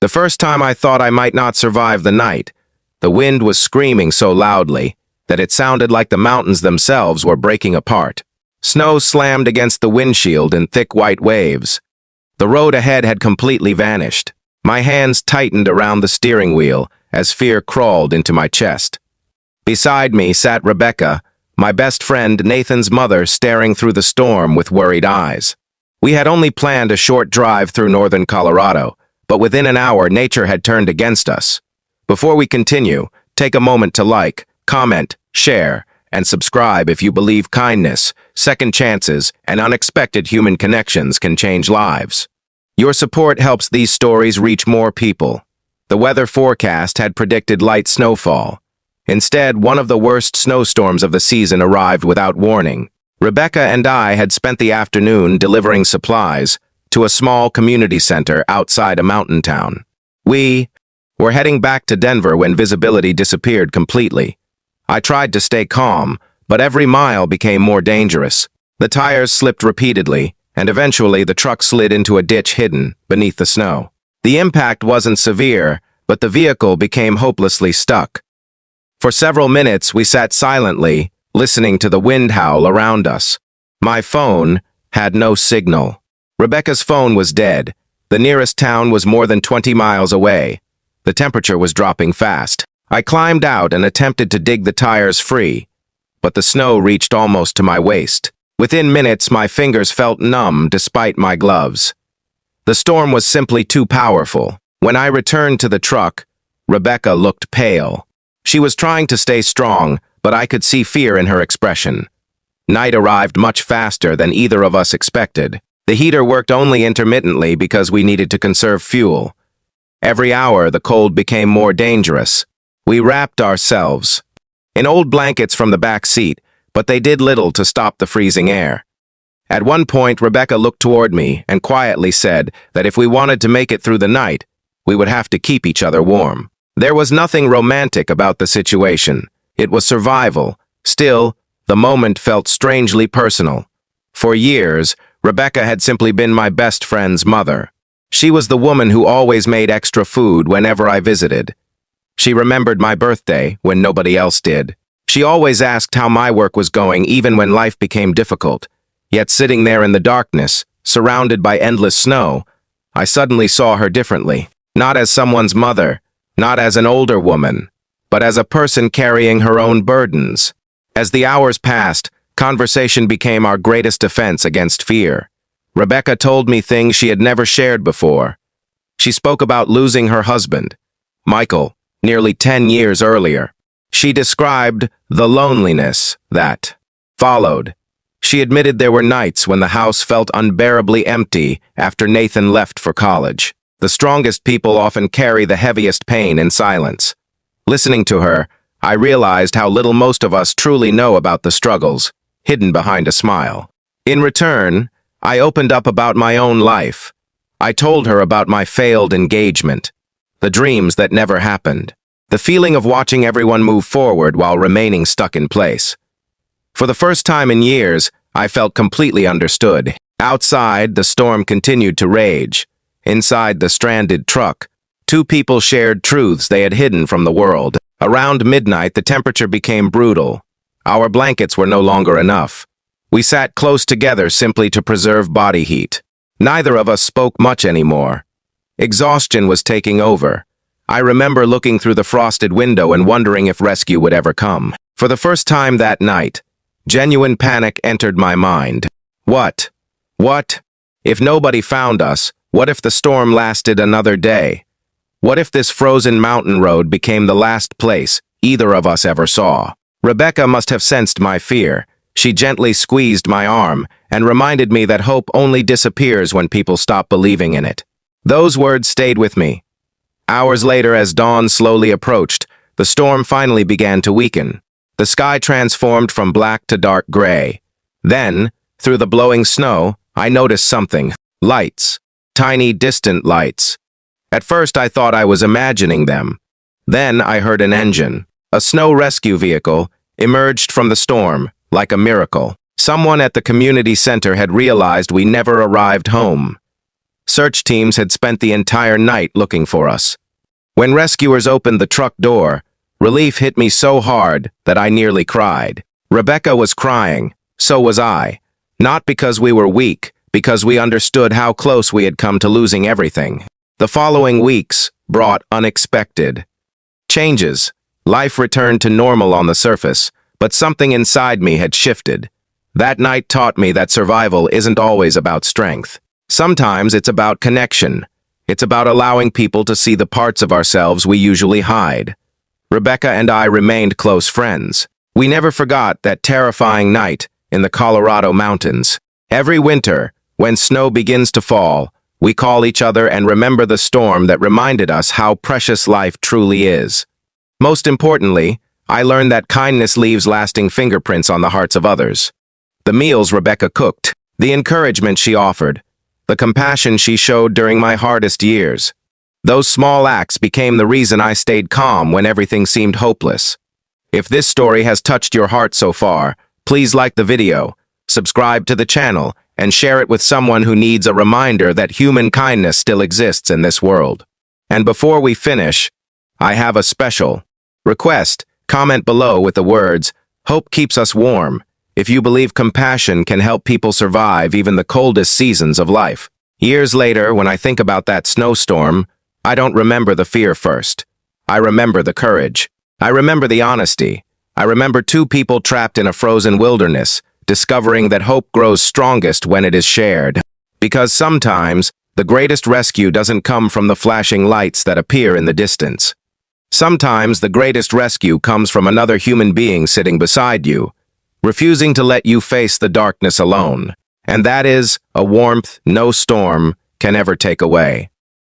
The first time I thought I might not survive the night. The wind was screaming so loudly that it sounded like the mountains themselves were breaking apart. Snow slammed against the windshield in thick white waves. The road ahead had completely vanished. My hands tightened around the steering wheel as fear crawled into my chest. Beside me sat Rebecca, my best friend Nathan's mother, staring through the storm with worried eyes. We had only planned a short drive through northern Colorado, but within an hour nature had turned against us. Before we continue, take a moment to like, comment, share, and subscribe if you believe kindness, second chances, and unexpected human connections can change lives. Your support helps these stories reach more people. The weather forecast had predicted light snowfall. Instead, one of the worst snowstorms of the season arrived without warning. Rebecca and I had spent the afternoon delivering supplies to a small community center outside a mountain town. We were heading back to Denver when visibility disappeared completely. I tried to stay calm, but every mile became more dangerous. The tires slipped repeatedly, and eventually the truck slid into a ditch hidden beneath the snow. The impact wasn't severe, but the vehicle became hopelessly stuck. For several minutes, we sat silently, listening to the wind howl around us. My phone had no signal. Rebecca's phone was dead. The nearest town was more than 20 miles away. The temperature was dropping fast. I climbed out and attempted to dig the tires free, but the snow reached almost to my waist. Within minutes, my fingers felt numb despite my gloves. The storm was simply too powerful. When I returned to the truck, Rebecca looked pale. She was trying to stay strong, but I could see fear in her expression. Night arrived much faster than either of us expected. The heater worked only intermittently because we needed to conserve fuel. Every hour, the cold became more dangerous. We wrapped ourselves in old blankets from the back seat, but they did little to stop the freezing air. At one point, Rebecca looked toward me and quietly said that if we wanted to make it through the night, we would have to keep each other warm. There was nothing romantic about the situation. It was survival. Still, the moment felt strangely personal. For years, Rebecca had simply been my best friend's mother. She was the woman who always made extra food whenever I visited. She remembered my birthday when nobody else did. She always asked how my work was going even when life became difficult. Yet sitting there in the darkness, surrounded by endless snow, I suddenly saw her differently. Not as someone's mother, not as an older woman, but as a person carrying her own burdens. As the hours passed, conversation became our greatest defense against fear. Rebecca told me things she had never shared before. She spoke about losing her husband, Michael, nearly 10 years earlier. She described the loneliness that followed. She admitted there were nights when the house felt unbearably empty after Nathan left for college. The strongest people often carry the heaviest pain in silence. Listening to her, I realized how little most of us truly know about the struggles, hidden behind a smile. In return, I opened up about my own life. I told her about my failed engagement, the dreams that never happened, the feeling of watching everyone move forward while remaining stuck in place. For the first time in years, I felt completely understood. Outside, the storm continued to rage. Inside the stranded truck, two people shared truths they had hidden from the world. Around midnight, the temperature became brutal. Our blankets were no longer enough. We sat close together simply to preserve body heat. Neither of us spoke much anymore. Exhaustion was taking over. I remember looking through the frosted window and wondering if rescue would ever come. For the first time that night, genuine panic entered my mind. What? If nobody found us, what if the storm lasted another day? What if this frozen mountain road became the last place either of us ever saw? Rebecca must have sensed my fear. She gently squeezed my arm and reminded me that hope only disappears when people stop believing in it. Those words stayed with me. Hours later, as dawn slowly approached, the storm finally began to weaken. The sky transformed from black to dark gray. Then, through the blowing snow, I noticed something. Lights. Tiny, distant lights. At first, I thought I was imagining them. Then I heard an engine. A snow rescue vehicle emerged from the storm, like a miracle. Someone at the community center had realized we never arrived home. Search teams had spent the entire night looking for us. When rescuers opened the truck door, relief hit me so hard that I nearly cried. Rebecca was crying, so was I. Not because we were weak, because we understood how close we had come to losing everything. The following weeks brought unexpected changes. Life returned to normal on the surface, but something inside me had shifted. That night taught me that survival isn't always about strength. Sometimes it's about connection. It's about allowing people to see the parts of ourselves we usually hide. Rebecca and I remained close friends. We never forgot that terrifying night in the Colorado mountains. Every winter, when snow begins to fall, we call each other and remember the storm that reminded us how precious life truly is. Most importantly, I learned that kindness leaves lasting fingerprints on the hearts of others. The meals Rebecca cooked, the encouragement she offered, the compassion she showed during my hardest years. Those small acts became the reason I stayed calm when everything seemed hopeless. If this story has touched your heart so far, please like the video, subscribe to the channel, and share it with someone who needs a reminder that human kindness still exists in this world. And before we finish, I have a special request. Comment below with the words, "Hope keeps us warm," if you believe compassion can help people survive even the coldest seasons of life. Years later, when I think about that snowstorm, I don't remember the fear first. I remember the courage. I remember the honesty. I remember two people trapped in a frozen wilderness, discovering that hope grows strongest when it is shared. Because sometimes, the greatest rescue doesn't come from the flashing lights that appear in the distance. Sometimes the greatest rescue comes from another human being sitting beside you, refusing to let you face the darkness alone. And that is a warmth no storm can ever take away.